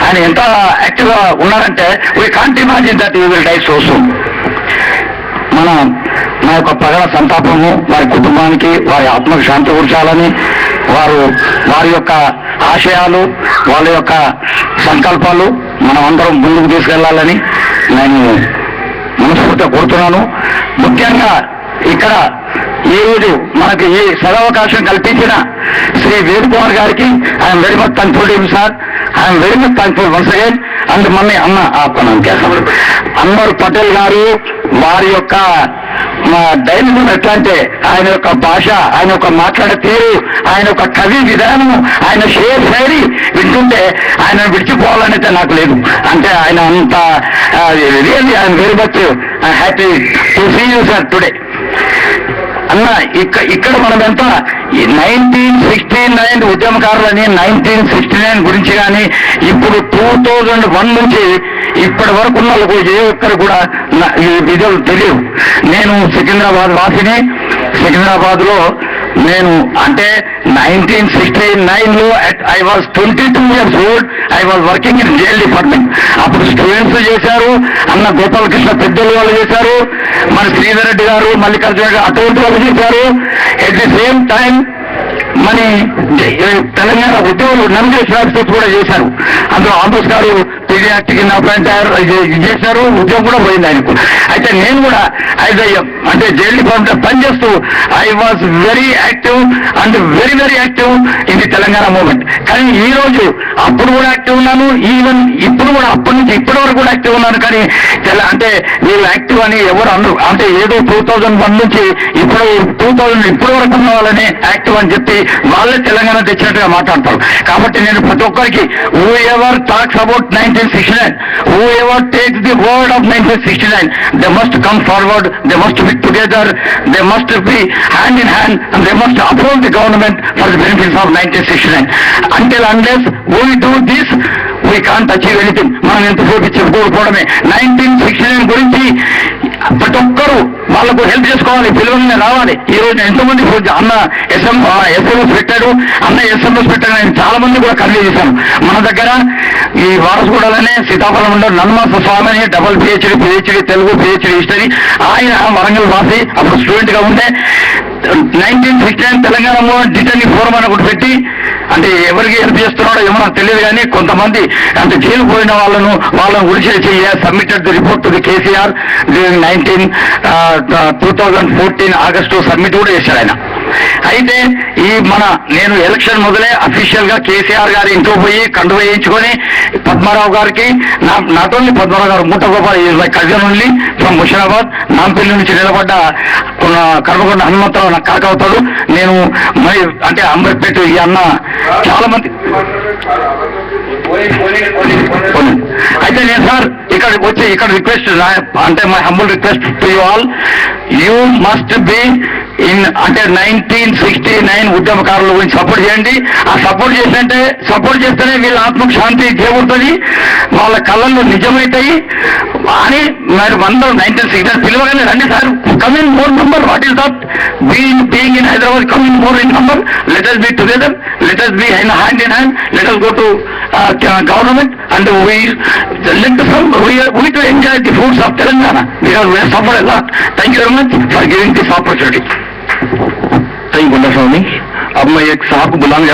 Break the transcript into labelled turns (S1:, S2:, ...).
S1: ఆయన ఎంత యాక్టివ్గా ఉన్నారంటే we can't imagine that you will die so soon. మా యొక్క ప్రజల సంతాపము వారి కుటుంబానికి వారి ఆత్మకు శాంతి కూర్చాలని, వారి యొక్క ఆశయాలు, వాళ్ళ యొక్క సంకల్పాలు మనం అందరం ముందుకు తీసుకెళ్లాలని నేను మనస్ఫూర్తిగా కోరుతున్నాను. ముఖ్యంగా ఇక్కడ ఈ రోజు మనకి ఈ సదవకాశం కల్పించిన శ్రీ వేణు కుమార్ గారికి I'm very much thankful to him sir. I'm very much thankful once again. And మొన్న అన్వర్ పటేల్ గారు వారి యొక్క డైనమిజం ఎట్లా అంటే ఆయన యొక్క భాష, ఆయన యొక్క మాట్లాడే తీరు, ఆయన యొక్క కవి విధానము, ఆయన శైలి వింటుంటే ఆయన విడిచిపోవాలనైతే నాకు లేదు. అంటే ఆయన అంత really I'm very much happy to see you sir today. అన్న ఇక్కడ మనం ఎంత 1969 ఉద్యమకారులని 1969 గురించి కానీ ఇప్పుడు 2001 నుంచి ఇప్పటి వరకు ఉన్న వాళ్ళకు ఏ ఒక్కరు కూడా ఈ విధులు తెలియదు. నేను సికింద్రాబాద్ వాసిని. సికింద్రాబాద్లో నేను అంటే 1969లో I was 22 years old. I was working in jail department. అప్పుడు స్టూడెంట్స్ చేశారు, అన్న గోపాలకృష్ణ పెద్దలు వాళ్ళు చేశారు, మన శ్రీధర్ రెడ్డి గారు, మల్లికార్జున గారు అటువంటి వాళ్ళు చేశారు. ఎట్ ది సేమ్ టైం మన తెలంగాణ ఉద్యోగులు నమ్గేష్ రాజ్పూత్ కూడా చేశారు. అందులో ఆంబోస్ గారు పీడియాట్రిక్ అపాయింట్ చేశారు, ఉద్యోగం కూడా పోయింది ఆయనకు. అయితే నేను కూడా అంటే జైల్ డిపార్ట్మెంట్ పనిచేస్తూ I was very active and very very active in the Telangana movement. కానీ ఈ రోజు అప్పుడు కూడా యాక్టివ్ ఉన్నాను, ఈవెన్ ఇప్పుడు కూడా అప్పటి నుంచి ఇప్పటి వరకు కూడా యాక్టివ్ ఉన్నాను. కానీ అంటే వీళ్ళు యాక్టివ్ అని ఎవరు అన్నారు అంటే ఏదో 2001 నుంచి ఇప్పుడు 2000 ఇప్పటి వరకు ఉన్న వాళ్ళని యాక్టివ్ అని చెప్పి వాళ్ళే తెలంగాణ తెచ్చినట్టుగా మాట్లాడతారు. కాబట్టి నేను ప్రతి ఒక్కరికి who ever talks about 1969, who ever takes the word of 1969, they must come forward, they must be together, they must be hand in hand and they must approach the government for the benefits of 1969. Until unless we do this we can't achieve anything. మనం ఎంతసేపు చెప్పుకోకపోవడమే. 1969 గురించి ప్రతి ఒక్కరూ వాళ్ళకు help చేసుకోవాలి, పిల్లలని రావాలి. ఈ రోజు ఎంతోమంది అన్న ఎస్ఎంఎస్ పెట్టాడు, అన్న ఎస్ఎంఎస్ పెట్టాడు. నేను చాలా మంది కూడా కన్వే చేశాను. మన దగ్గర ఈ వారసుగూడలోనే సీతాఫలం ఉండరు నన్మాస స్వామి అని double PhD Telugu, PhD history. ఆయన వరంగల్ వాసి అప్పుడు స్టూడెంట్ గా ఉంటే 1969 తెలంగాణ డిటైనింగ్ ఫోరం అని ఒకటి పెట్టి, అంటే ఎవరికి హెల్ప్ చేస్తున్నాడో ఏమో నాకు తెలియదు కానీ కొంతమంది అంటే జైలు పోయిన వాళ్ళను ఉడిచేసి submitted the report to the KCR during 2014 August submit కూడా చేశాడు ఆయన. అయితే నేను ఎలక్షన్ మొదలే అఫీషియల్ గా కేసీఆర్ గారి ఇంట్లో పోయి కండువ వేయించుకొని పద్మారావు గారికి, నాట్ ఓన్లీ పద్మారావు గారు, Mutagopal is my cousin only from Musheerabad, Nampally నుంచి నిలబడ్డ కర్మకొండ హనుమంతరావు నాకు కాక అవుతాడు. నేను మరి అంటే అంబర్పేట ఈ అన్న చాలా మంది. అయితే నేను సార్ ఇక్కడికి వచ్చి ఇక్కడ రిక్వెస్ట్ అంటే my humble request to you all, you must be in అంటే 1969 ఉద్యమకారుల గురించి సపోర్ట్ చేయండి. ఆ సపోర్ట్ చేస్తేనే వీళ్ళ ఆత్మకు శాంతి చేకూరుతుంది, వాళ్ళ కళ్ళల్లో నిజమవుతాయి అని మరి 1969 పిలవగానే రండి sir, come in more number. What is that being in Hyderabad, come in more in number, let us be together, let us be hand in hand, let us go to government and we to enjoy the fruits of Telangana because we have suffered a lot. Thank you very much for giving this opportunity.
S2: सही बोला स्वामी. अब मैं एक साहब को बुलाने